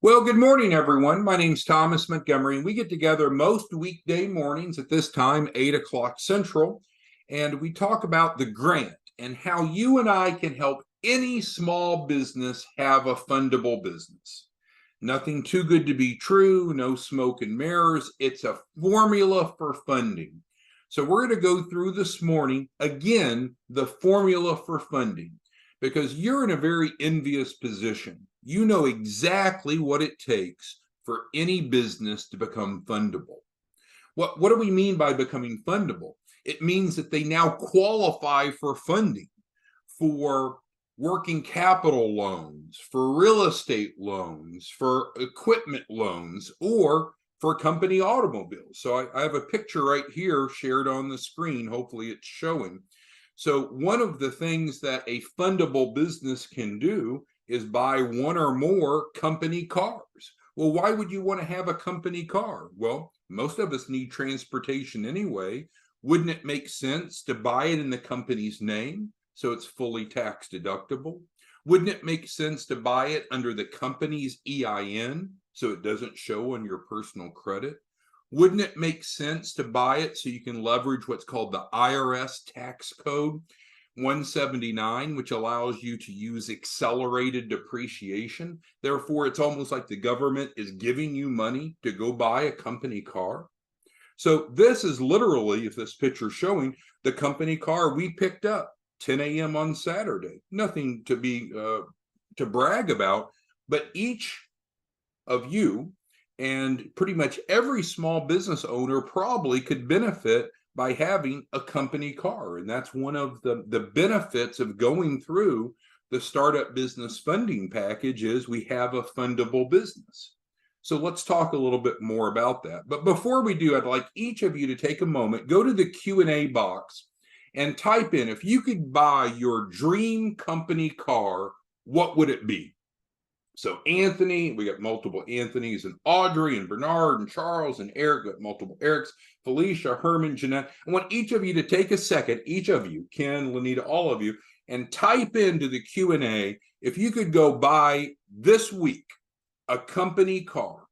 Well, good morning, everyone. My name's Thomas Montgomery, and we get together most weekday mornings at this time, 8 o'clock Central, and we talk about the grant and how you and I can help any small business have a fundable business. Nothing too good to be true, no smoke and mirrors. It's a formula for funding. So we're going to go through this morning, again, the formula for funding, because you're in a very envious position. You know exactly what it takes for any business to become fundable. What do we mean by becoming fundable? It means that they now qualify for funding, for working capital loans, for real estate loans, for equipment loans, or for company automobiles. So I have a picture right here shared on the screen. Hopefully it's showing. So one of the things that a fundable business can do is buy one or more company cars. Well, why would you want to have a company car? Well, most of us need transportation anyway. Wouldn't it make sense to buy it in the company's name so it's fully tax deductible? Wouldn't it make sense to buy it under the company's EIN so it doesn't show on your personal credit? Wouldn't it make sense to buy it so you can leverage what's called the IRS tax code 179, which allows you to use accelerated depreciation? Therefore, it's almost like the government is giving you money to go buy a company car. So this is literally, if this picture's showing, the company car we picked up 10 a.m. on Saturday. Nothing to be to brag about, but each of you and pretty much every small business owner probably could benefit by having a company car. And that's one of the benefits of going through the startup business funding package is we have a fundable business. So let's talk a little bit more about that. But before we do, I'd like each of you to take a moment, go to the Q&A box and type in, if you could buy your dream company car, what would it be? So Anthony, we got multiple Anthony's, and Audrey and Bernard and Charles and Eric, got multiple Erics, Felicia, Herman, Jeanette. I want each of you to take a second, each of you, Ken, Lanita, all of you, and type into the Q&A if you could go buy this week a company car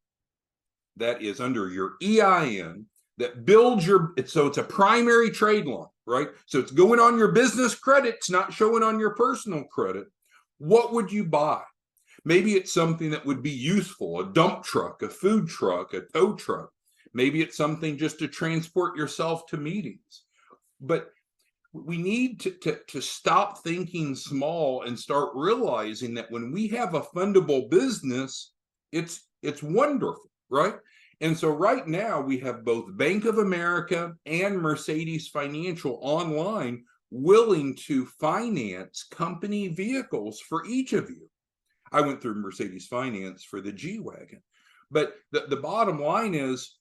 that is under your EIN, that builds your, so it's a primary trade line, right? So it's going on your business credit, it's not showing on your personal credit. What would you buy? Maybe it's something that would be useful, a dump truck, a food truck, a tow truck. Maybe it's something just to transport yourself to meetings. But we need to stop thinking small and start realizing that when we have a fundable business, it's wonderful, right? And so right now we have both Bank of America and Mercedes Financial online willing to finance company vehicles for each of you. I went through Mercedes Finance for the G-Wagon. But the bottom line is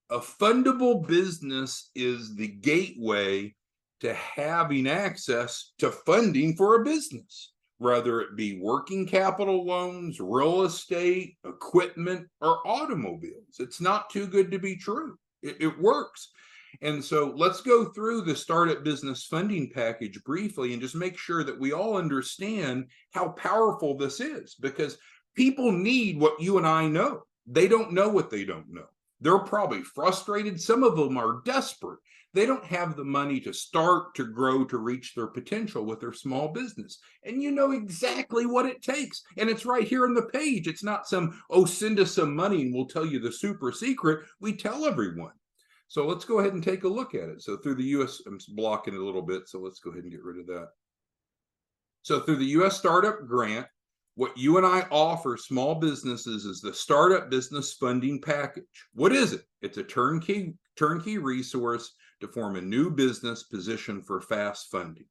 a fundable business is the gateway to having access to funding for a business, whether it be working capital loans, real estate, equipment, or automobiles. It's not too good to be true. It works. And so let's go through the startup business funding package briefly and just make sure that we all understand how powerful this is, because people need what you and I know. They don't know what they don't know. They're probably frustrated. Some of them are desperate. They don't have the money to start, to grow, to reach their potential with their small business. And you know exactly what it takes. And it's right here on the page. It's not some, oh, send us some money and we'll tell you the super secret. We tell everyone. So let's go ahead and take a look at it. So through the U.S., I'm blocking it a little bit, so let's go ahead and get rid of that. So through the U.S. Startup Grant, what you and I offer small businesses is the Startup Business Funding Package. What is it? It's a turnkey resource to form a new business position for fast funding.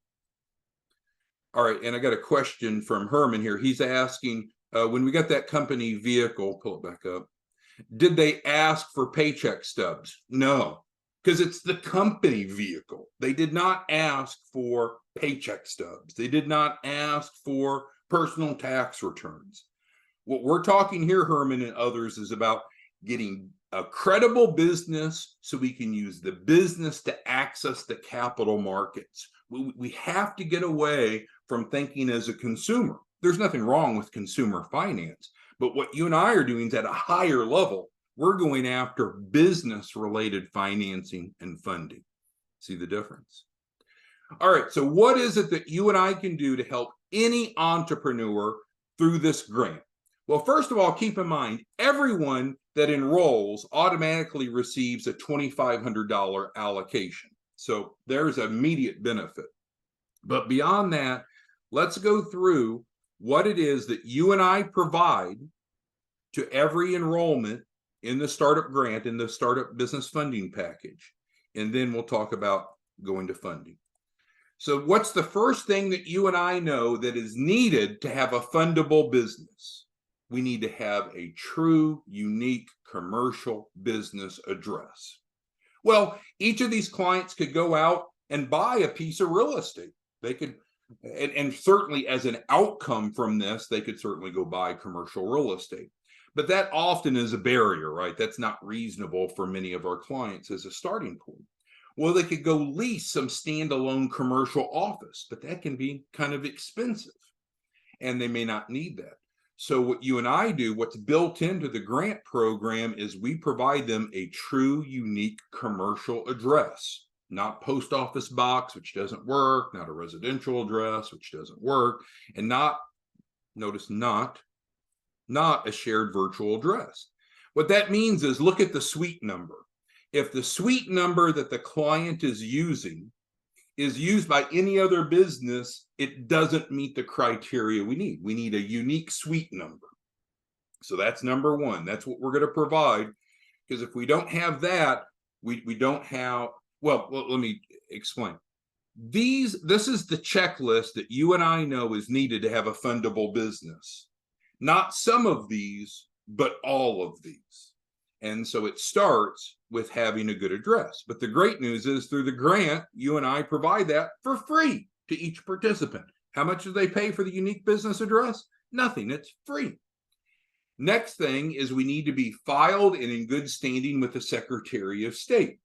All right, and I got a question from Herman here. He's asking, when we got that company vehicle, pull it back up, did they ask for paycheck stubs? No, because it's the company vehicle. They did not ask for paycheck stubs. They did not ask for personal tax returns. What we're talking here, Herman and others, is about getting a credible business so we can use the business to access the capital markets. We have to get away from thinking as a consumer. There's nothing wrong with consumer finance, But what you and I are doing is at a higher level. We're going after business-related financing and funding. See the difference? All right, so what is it that you and I can do to help any entrepreneur through this grant? Well, first of all, keep in mind, everyone that enrolls automatically receives a $2,500 allocation. So there's immediate benefit. But beyond that, let's go through what it is that you and I provide to every enrollment in the startup grant, in the startup business funding package. And then we'll talk about going to funding. So what's the first thing that you and I know that is needed to have a fundable business? We need to have a true, unique commercial business address. Well, each of these clients could go out and buy a piece of real estate. They could, and certainly as an outcome from this, they could certainly go buy commercial real estate. But that often is a barrier, right? That's not reasonable for many of our clients as a starting point. Well, they could go lease some standalone commercial office, but that can be kind of expensive, and they may not need that. So what you and I do, what's built into the grant program, is we provide them a true, unique commercial address, not post office box, which doesn't work, not a residential address, which doesn't work, and not, notice, not a shared virtual address. What that means is, look at the suite number. If the suite number that the client is using is used by any other business, it doesn't meet the criteria we need. We need a unique suite number. So that's number one. That's what we're going to provide, because if we don't have that, we don't have, well, let me explain. This is the checklist that you and I know is needed to have a fundable business. Not some of these, but all of these. And so it starts with having a good address. But the great news is, through the grant, you and I provide that for free to each participant. How much do they pay for the unique business address? Nothing. It's free. Next thing is, we need to be filed and in good standing with the Secretary of State.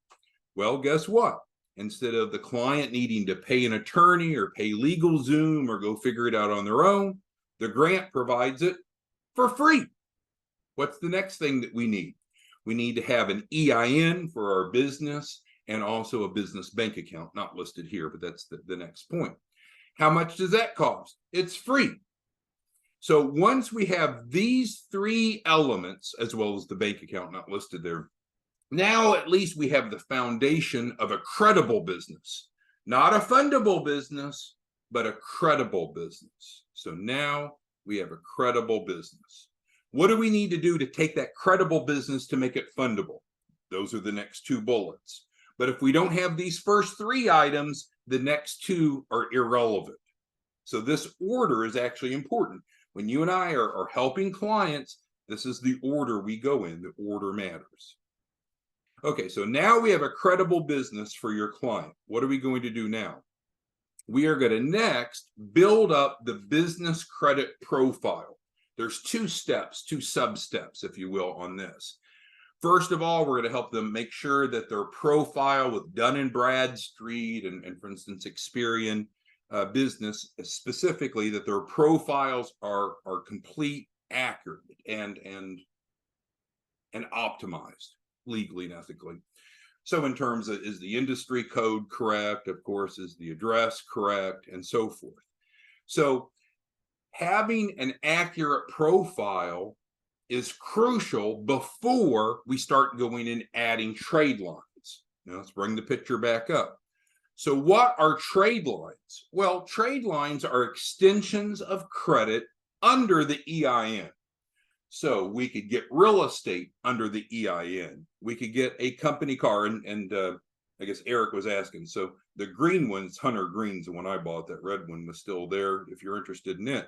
Well, guess what? Instead of the client needing to pay an attorney or pay LegalZoom or go figure it out on their own, the grant provides it for free. What's the next thing that we need? We need to have an EIN for our business and also a business bank account, not listed here, but that's the next point. How much does that cost? It's free. So once we have these three elements, as well as the bank account not listed there, now at least we have the foundation of a credible business, not a fundable business, but a credible business. So now we have a credible business. What do we need to do to take that credible business to make it fundable? Those are the next two bullets. But if we don't have these first three items, the next two are irrelevant. So this order is actually important. When you and I are helping clients, this is the order we go in. The order matters. Okay, so now we have a credible business for your client. What are we going to do now? We are going to next build up the business credit profile. There's two steps, two sub-steps, if you will, on this. First of all, we're going to help them make sure that their profile with Dun & Bradstreet and for instance, Experian business, specifically, that their profiles are complete, accurate, and optimized legally and ethically. So in terms of, is the industry code correct? Of course, is the address correct? And so forth. So having an accurate profile is crucial before we start going and adding trade lines. Now let's bring the picture back up. So what are trade lines? Well, trade lines are extensions of credit under the EIN. So we could get real estate under the EIN. We could get a company car, and I guess Eric was asking. So the green one's Hunter Green's the one I bought. That red one was still there if you're interested in it.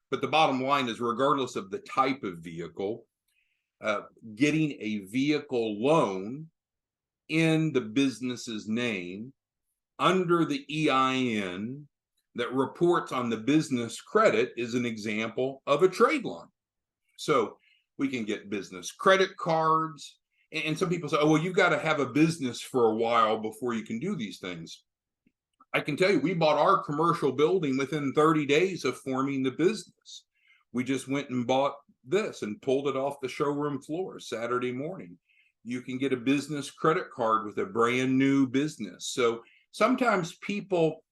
But the bottom line is, regardless of the type of vehicle, getting a vehicle loan in the business's name under the EIN that reports on the business credit is an example of a trade line. So we can get business credit cards. And some people say, oh, well, you've got to have a business for a while before you can do these things. I can tell you, we bought our commercial building within 30 days of forming the business. We just went and bought this and pulled it off the showroom floor Saturday morning. You can get a business credit card with a brand new business. So sometimes people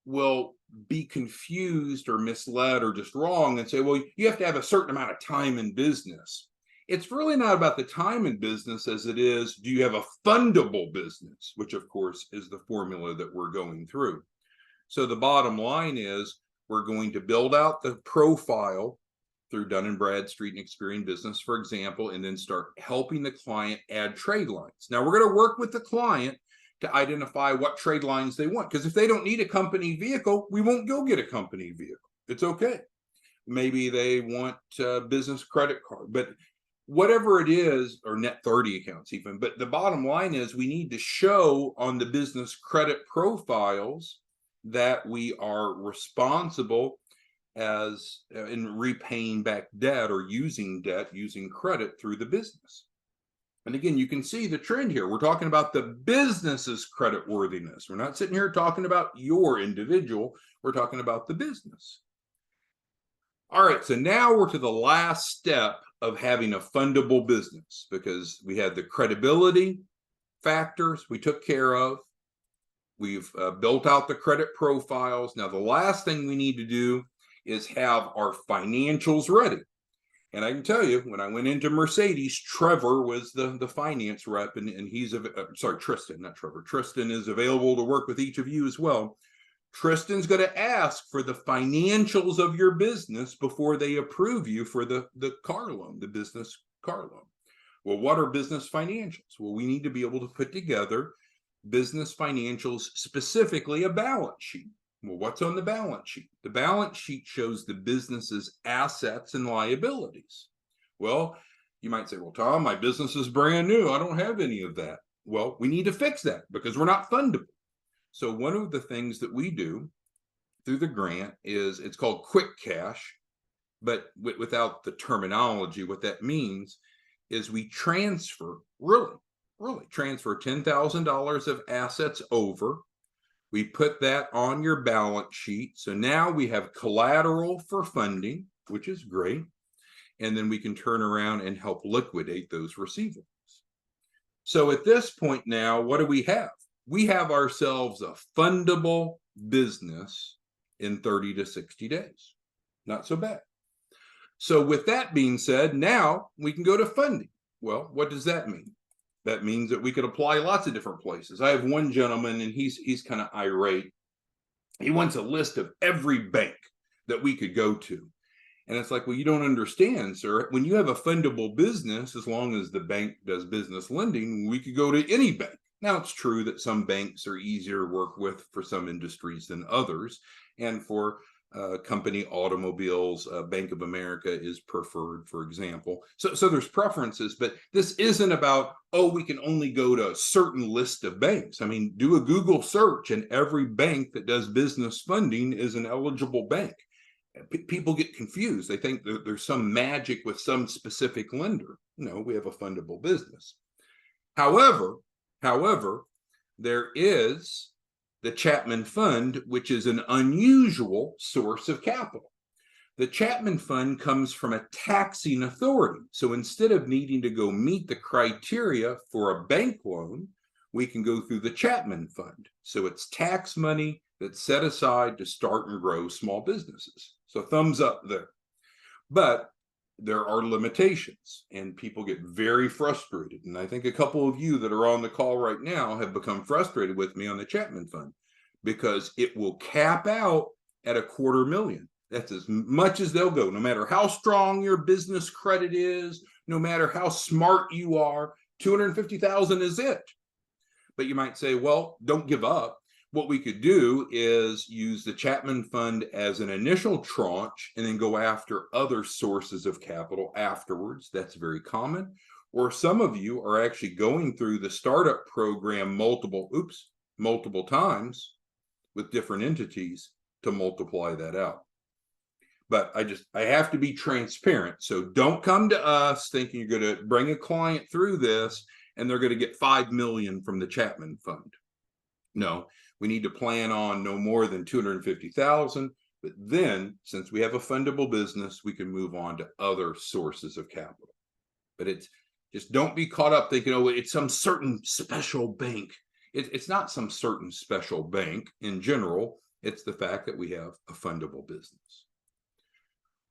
will be confused or misled or just wrong and say, well, you have to have a certain amount of time in business. It's really not about the time in business as it is, do you have a fundable business, which of course is the formula that we're going through. So the bottom line is we're going to build out the profile through Dun & Bradstreet and Experian Business, for example, and then start helping the client add trade lines. Now we're going to work with the client to identify what trade lines they want, because if they don't need a company vehicle, we won't go get a company vehicle. It's okay. Maybe they want a business credit card, but whatever it is, or net 30 accounts even. But the bottom line is we need to show on the business credit profiles that we are responsible as in repaying back debt or using debt, using credit through the business. And again, you can see the trend here. We're talking about the business's creditworthiness. We're not sitting here talking about your individual. We're talking about the business. All right, so now we're to the last step of having a fundable business, because we had the credibility factors we took care of. We've built out the credit profiles. Now, the last thing we need to do is have our financials ready. And I can tell you, when I went into Mercedes, Trevor was the finance rep, and he's sorry, Tristan, not Trevor. Tristan is available to work with each of you as well. Tristan's going to ask for the financials of your business before they approve you for the car loan, the business car loan. Well, what are business financials? Well, we need to be able to put together business financials, specifically a balance sheet. Well, what's on the balance sheet? The balance sheet shows the business's assets and liabilities. Well, you might say, well, Tom, my business is brand new. I don't have any of that. Well, we need to fix that because we're not fundable. So one of the things that we do through the grant is it's called quick cash, but without the terminology, what that means is we transfer, really transfer $10,000 of assets over. We put that on your balance sheet. So now we have collateral for funding, which is great. And then we can turn around and help liquidate those receivables. So at this point now, what do we have? We have ourselves a fundable business in 30 to 60 days. Not so bad. So with that being said, now we can go to funding. Well, what does that mean? That means that we could apply lots of different places. I have one gentleman, and he's kind of irate. He wants a list of every bank that we could go to. And it's like, well, you don't understand, sir. When you have a fundable business, as long as the bank does business lending, we could go to any bank. Now, it's true that some banks are easier to work with for some industries than others. And for company automobiles, Bank of America is preferred, for example. So there's preferences, but this isn't about, oh, we can only go to a certain list of banks. I mean, do a Google search, and every bank that does business funding is an eligible bank. People get confused. They think that there's some magic with some specific lender. No, we have a fundable business. However, there is the Chapman Fund, which is an unusual source of capital. The Chapman Fund comes from a taxing authority. So instead of needing to go meet the criteria for a bank loan, we can go through the Chapman Fund. So it's tax money that's set aside to start and grow small businesses. So thumbs up there. But there are limitations, and people get very frustrated. And I think a couple of you that are on the call right now have become frustrated with me on the Chapman Fund, because it will cap out at $250,000. That's as much as they'll go, no matter how strong your business credit is, no matter how smart you are. $250,000 is it. But you might say, well, don't give up. What we could do is use the Chapman Fund as an initial tranche and then go after other sources of capital afterwards. That's very common. Or some of you are actually going through the startup program multiple times with different entities to multiply that out. But I have to be transparent. So don't come to us thinking you're going to bring a client through this and they're going to get $5 million from the Chapman Fund. No, we need to plan on no more than $250,000. But then, since we have a fundable business, we can move on to other sources of capital. But it's just, don't be caught up thinking, oh, it's some certain special bank. It's not some certain special bank in general. It's the fact that we have a fundable business.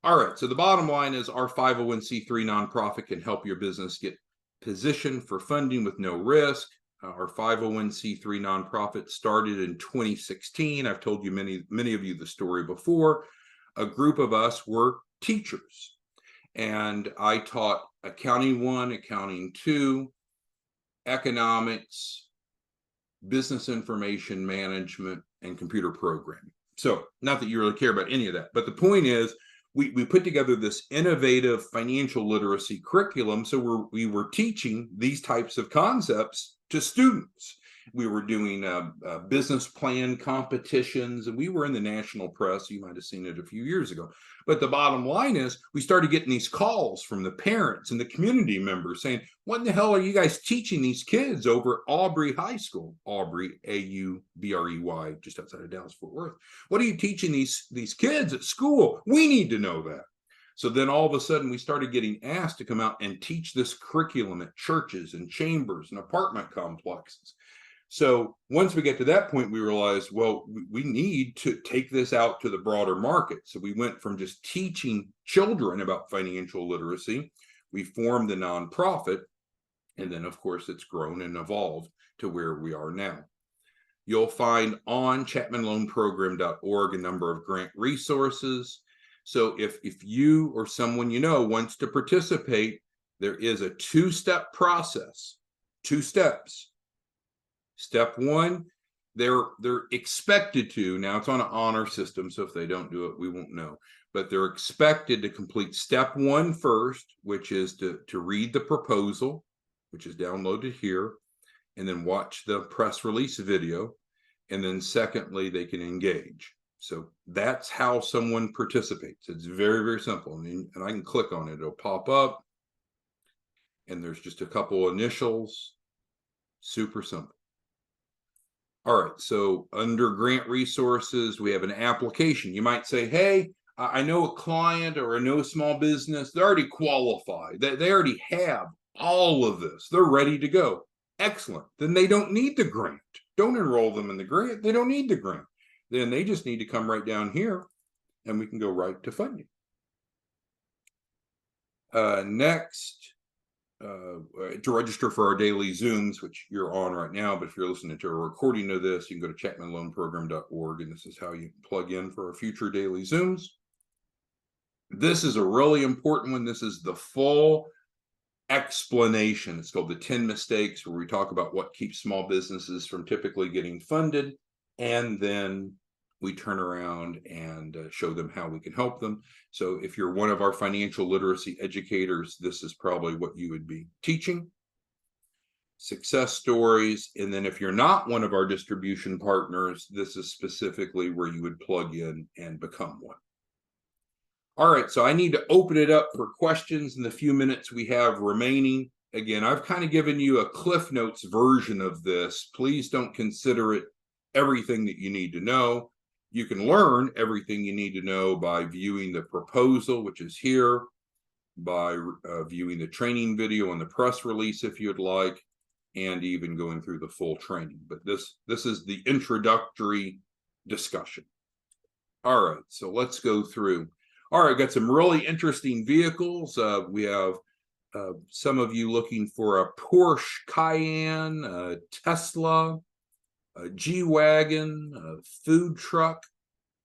All right, so the bottom line is our 501c3 nonprofit can help your business get positioned for funding with no risk. Our 501c3 nonprofit started in 2016. I've told you many of you the story before. A group of us were teachers, and I taught accounting 1, accounting 2, economics, business information management, and computer programming. So not that you really care about any of that, but the point is, we put together this innovative financial literacy curriculum. So we were teaching these types of concepts to students. We were doing business plan competitions, and we were in the national press. You might have seen it a few years ago. But the bottom line is, we started getting these calls from the parents and the community members saying, what in the hell are you guys teaching these kids over at Aubrey High School? Aubrey, A-U-B-R-E-Y, just outside of Dallas-Fort Worth. What are you teaching these kids at school? We need to know that. So then all of a sudden, we started getting asked to come out and teach this curriculum at churches and chambers and apartment complexes. So once we get to that point, we realized, well, we need to take this out to the broader market. So we went from just teaching children about financial literacy. We formed the nonprofit, and then, of course, it's grown and evolved to where we are now. You'll find on chapmanloanprogram.org a number of grant resources. So if you or someone you know wants to participate, there is a 2-step process, 2 steps. Step 1, they're expected to, now it's on an honor system, so if they don't do it, we won't know, but they're expected to complete step 1 first, which is to read the proposal, which is downloaded here, and then watch the press release video, and then secondly, they can engage. So that's how someone participates. It's very, very simple, and I can click on it, it'll pop up, and there's just a couple initials, super simple. All right, so under grant resources, we have an application. You might say, hey, I know a client or I know a small business, they're already qualified. They already have all of this. They're ready to go. Excellent. Then they don't need the grant. Don't enroll them in the grant. They don't need the grant. Then they just need to come right down here and we can go right to funding. Next. To register for our daily Zooms, which you're on right now, but if you're listening to a recording of this, you can go to chapmanloanprogram.org, and this is how you plug in for our future daily Zooms. This is a really important one. This is the full explanation. It's called the 10 mistakes, where we talk about what keeps small businesses from typically getting funded, and then we turn around and show them how we can help them. So if you're one of our financial literacy educators, this is probably what you would be teaching. Success stories. And then if you're not one of our distribution partners, this is specifically where you would plug in and become one. All right, so I need to open it up for questions in the few minutes we have remaining. Again, I've kind of given you a Cliff Notes version of this. Please don't consider it everything that you need to know. You can learn everything you need to know by viewing the proposal, which is here, by viewing the training video and the press release if you'd like, and even going through the full training. But this is the introductory discussion. All right, so let's go through. All right, got some really interesting vehicles. We have some of you looking for a Porsche Cayenne, a Tesla, a G-Wagon, a food truck,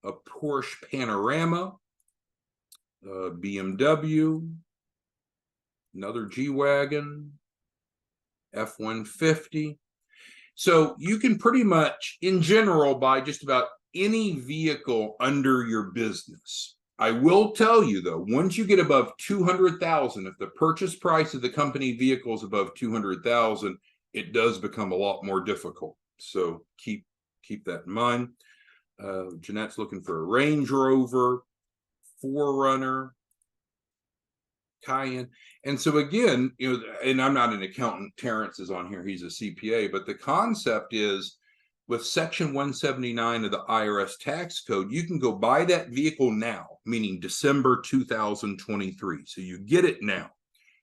a Porsche Panorama, a BMW, another G-Wagon, F-150. So you can pretty much, in general, buy just about any vehicle under your business. I will tell you, though, once you get above $200,000, if the purchase price of the company vehicle is above $200,000, it does become a lot more difficult. So keep that in mind. Jeanette's looking for a Range Rover, 4Runner, Cayenne. And so again, and I'm not an accountant. Terrence is on here. He's a CPA. But the concept is, with Section 179 of the IRS tax code, you can go buy that vehicle now, meaning December 2023. So you get it now.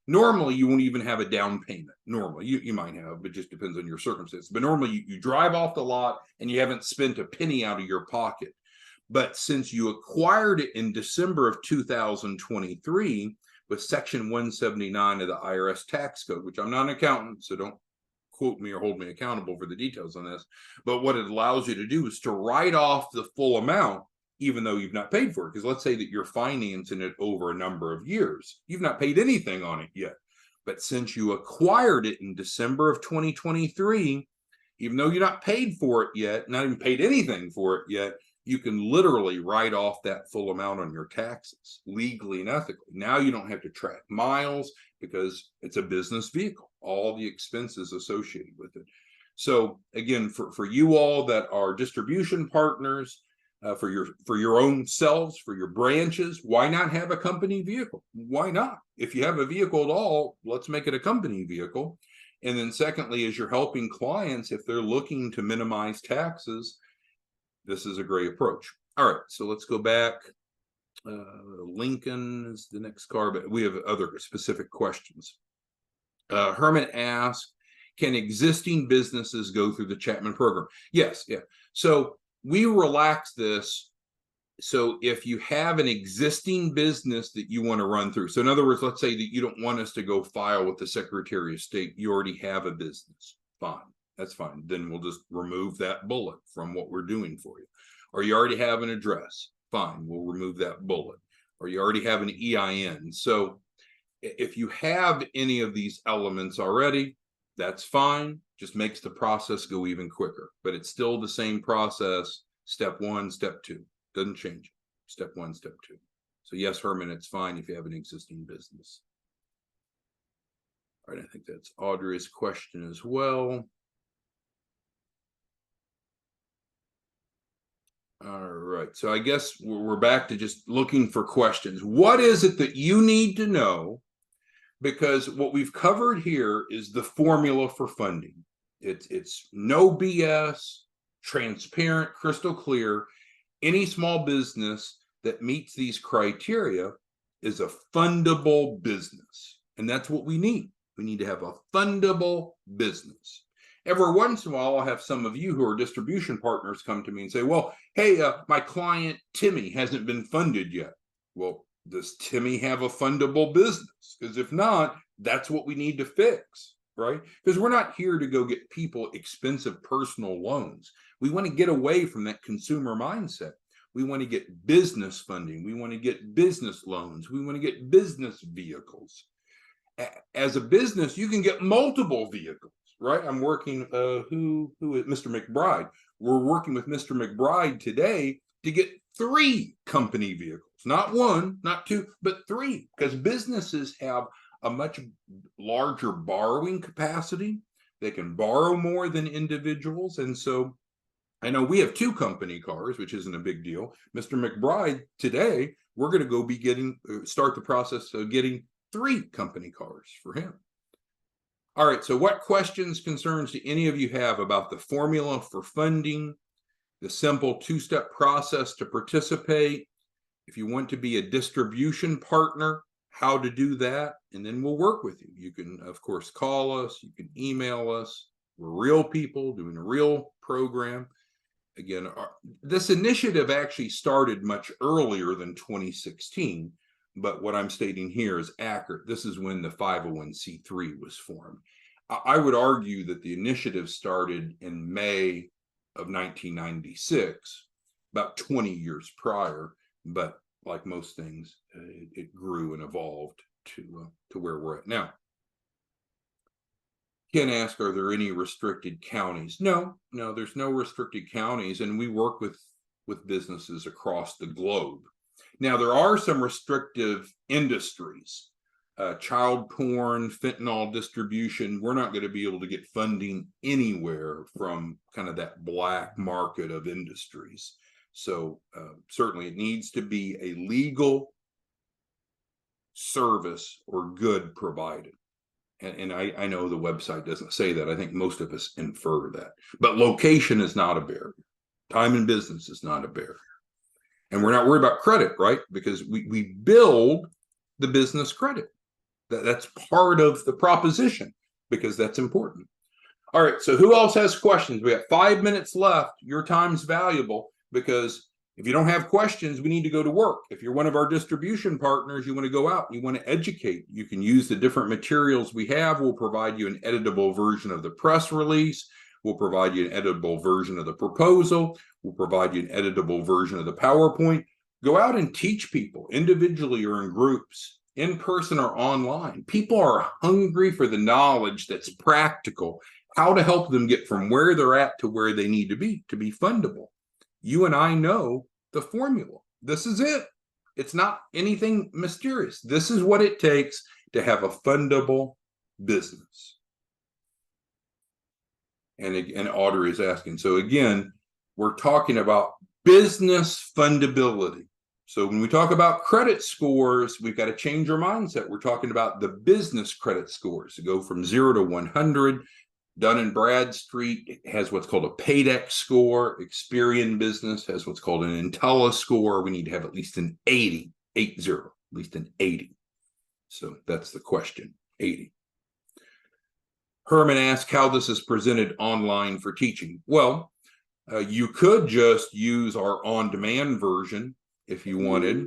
Normally, you won't even have a down payment. Normally, you might have, but it just depends on your circumstances. But normally, you drive off the lot and you haven't spent a penny out of your pocket. But since you acquired it in December of 2023 with Section 179 of the IRS tax code, which I'm not an accountant, so don't quote me or hold me accountable for the details on this, but what it allows you to do is to write off the full amount, even though you've not paid for it. Because let's say that you're financing it over a number of years, you've not paid anything on it yet. But since you acquired it in December of 2023, even though you're not paid for it yet, not even paid anything for it yet, you can literally write off that full amount on your taxes legally and ethically. Now you don't have to track miles because it's a business vehicle, all the expenses associated with it. So again, for you all that are distribution partners, for your own selves, for your branches, why not have a company vehicle? Why not? If you have a vehicle at all, let's make it a company vehicle. And then secondly, as you're helping clients, if they're looking to minimize taxes, this is a great approach. All right, so let's go back. Lincoln is the next car, but we have other specific questions. Herman asked, can existing businesses go through the Chapman program? Yes, yeah. So we relax this. So if you have an existing business that you want to run through, so in other words, let's say that you don't want us to go file with the Secretary of State, you already have a business, fine. That's fine. Then we'll just remove that bullet from what we're doing for you. Or you already have an address. Fine. We'll remove that bullet. Or you already have an EIN. So if you have any of these elements already, that's fine. Just makes the process go even quicker. But it's still the same process. Step one, step two. Doesn't change. Step one, step two. So yes, Herman, it's fine if you have an existing business. All right. I think that's Audrey's question as well. All right, so I guess we're back to just looking for questions. What is it that you need to know? Because what we've covered here is the formula for funding. It's no BS, transparent, crystal clear. Any small business that meets these criteria is a fundable business. And that's what we need. We need to have a fundable business. Every once in a while, I'll have some of you who are distribution partners come to me and say, well, hey, my client Timmy hasn't been funded yet. Well, does Timmy have a fundable business? Because if not, that's what we need to fix, right? Because we're not here to go get people expensive personal loans. We want to get away from that consumer mindset. We want to get business funding. We want to get business loans. We want to get business vehicles. As a business, you can get multiple vehicles. Right, I'm working. Who is Mr. McBride? We're working with Mr. McBride today to get 3 company vehicles, not 1, not 2, but 3, because businesses have a much larger borrowing capacity. They can borrow more than individuals, and so I know we have 2 company cars, which isn't a big deal. Mr. McBride today, we're going to go be start the process of getting 3 company cars for him. All right, so what questions, concerns do any of you have about the formula for funding, the simple 2-step process to participate? If you want to be a distribution partner, how to do that, and then we'll work with you. You can, of course, call us. You can email us. We're real people doing a real program. Again, this initiative actually started much earlier than 2016. But what I'm stating here is accurate. This is when the 501c3 was formed. I would argue that the initiative started in May of 1996, about 20 years prior. But like most things, it grew and evolved to where we're at now. Ken asked, are there any restricted counties? No, there's no restricted counties, and we work with businesses across the globe. Now, there are some restrictive industries, child porn, fentanyl distribution. We're not going to be able to get funding anywhere from kind of that black market of industries. So certainly it needs to be a legal service or good provided. And I know the website doesn't say that. I think most of us infer that. But location is not a barrier. Time in business is not a barrier. And we're not worried about credit, right? Because we build the business credit. That's part of the proposition, because that's important. All right, so who else has questions? We have 5 minutes left. Your time's valuable, because if you don't have questions, we need to go to work. If you're one of our distribution partners, you want to go out, you want to educate, you can use the different materials we have. We'll provide you an editable version of the press release. We'll provide you an editable version of the proposal. We'll provide you an editable version of the PowerPoint. Go out and teach people individually or in groups, in person or online. People are hungry for the knowledge that's practical, how to help them get from where they're at to where they need to be fundable. You and I know the formula. This is it. It's not anything mysterious. This is what it takes to have a fundable business. And Audrey is asking, so again, we're talking about business fundability. So when we talk about credit scores, we've got to change our mindset. We're talking about the business credit scores to go from 0 to 100. Dun & Bradstreet has what's called a Paydex score. Experian Business has what's called an Intella score. We need to have at least an 80, 80, at least an 80. So that's the question, 80. Herman asked how this is presented online for teaching. Well, you could just use our on-demand version if you wanted.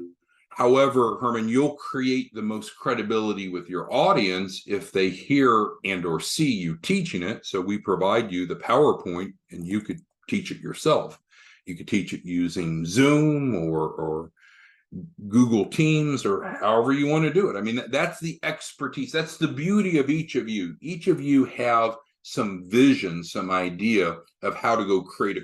However, Herman, you'll create the most credibility with your audience if they hear and or see you teaching it. So we provide you the PowerPoint, and you could teach it yourself. You could teach it using Zoom or Google Teams, or however you want to do it. I mean, that's the expertise. That's the beauty of each of you. Each of you have some vision, some idea of how to go create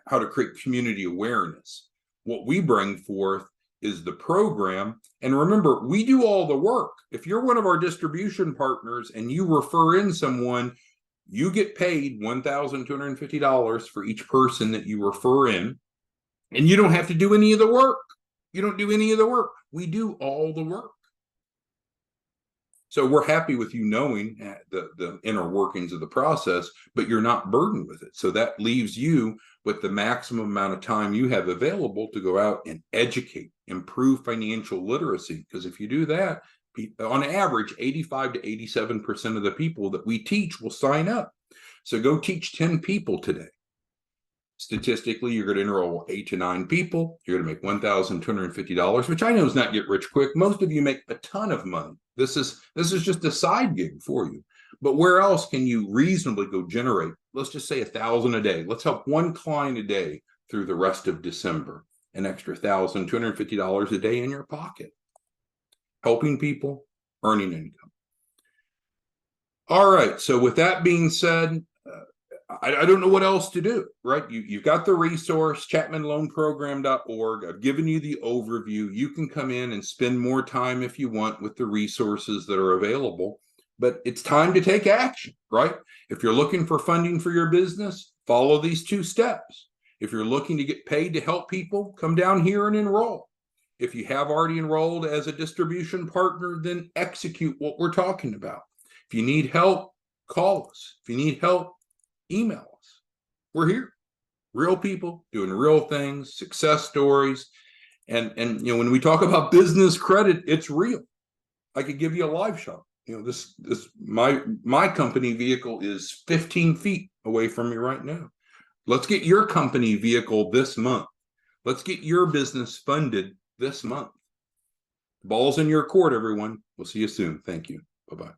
how to create community awareness. What we bring forth is the program. And remember, we do all the work. If you're one of our distribution partners and you refer in someone, you get paid $1,250 for each person that you refer in, and you don't have to do any of the work. You don't do any of the work. We do all the work. So we're happy with you knowing the inner workings of the process, but you're not burdened with it. So that leaves you with the maximum amount of time you have available to go out and educate, improve financial literacy. Because if you do that, on average, 85 to 87% of the people that we teach will sign up. So go teach 10 people today. Statistically, you're going to enroll 8 to 9 people. You're going to make $1,250, which I know is not get rich quick. Most of you make a ton of money. This is just a side gig for you. But where else can you reasonably go generate, let's just say $1,000 a day? Let's help one client a day through the rest of December. An extra $1,250 a day in your pocket. Helping people, earning income. All right. So with that being said, I don't know what else to do, right? You've got the resource, chapmanloanprogram.org. I've given you the overview. You can come in and spend more time if you want with the resources that are available, but it's time to take action, right? If you're looking for funding for your business, follow these 2 steps. If you're looking to get paid to help people, come down here and enroll. If you have already enrolled as a distribution partner, then execute what we're talking about. If you need help, call us. If you need help, email us. We're here. Real people doing real things, success stories. And you know, when we talk about business credit, it's real. I could give you a live shot. You know, my company vehicle is 15 feet away from me right now. Let's get your company vehicle this month. Let's get your business funded this month. The ball's in your court, everyone. We'll see you soon. Thank you. Bye-bye.